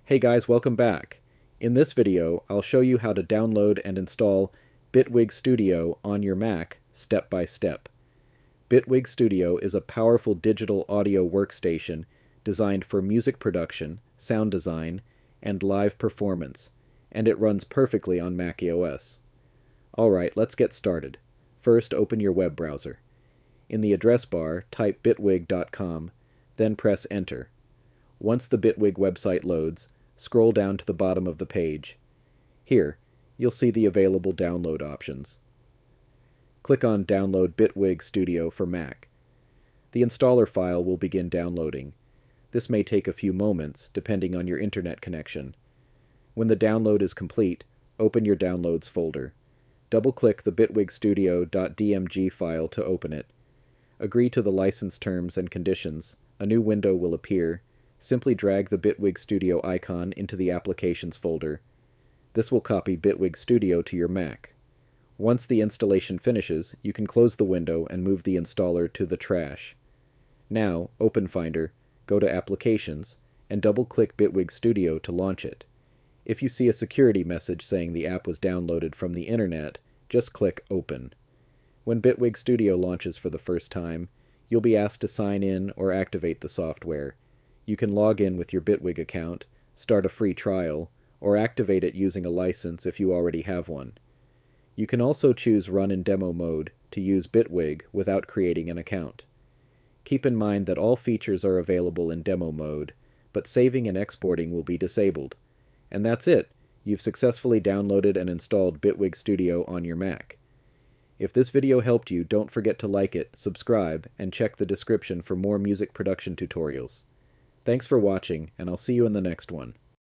Hey guys, welcome back. In this video, I'll show you how to download and install Bitwig Studio on your Mac step by step. Bitwig Studio is a powerful digital audio workstation designed for music production, sound design, and live performance, and it runs perfectly on macOS. Alright, let's get started. First, open your web browser. In the address bar, type bitwig.com, then press Enter. Once the Bitwig website loads, scroll down to the bottom of the page. Here, you'll see the available download options. Click on Download Bitwig Studio for Mac. The installer file will begin downloading. This may take a few moments, depending on your internet connection. When the download is complete, open your Downloads folder. Double-click the bitwigstudio.dmg file to open it. Agree to the license terms and conditions. A new window will appear. Simply drag the Bitwig Studio icon into the Applications folder. This will copy Bitwig Studio to your Mac. Once the installation finishes, you can close the window and move the installer to the trash. Now, open Finder, go to Applications, and double-click Bitwig Studio to launch it. If you see a security message saying the app was downloaded from the internet, just click Open. When Bitwig Studio launches for the first time, you'll be asked to sign in or activate the software. You can log in with your Bitwig account, start a free trial, or activate it using a license if you already have one. You can also choose Run in Demo mode to use Bitwig without creating an account. Keep in mind that all features are available in demo mode, but saving and exporting will be disabled. And that's it! You've successfully downloaded and installed Bitwig Studio on your Mac. If this video helped you, don't forget to like it, subscribe, and check the description for more music production tutorials. Thanks for watching, and I'll see you in the next one.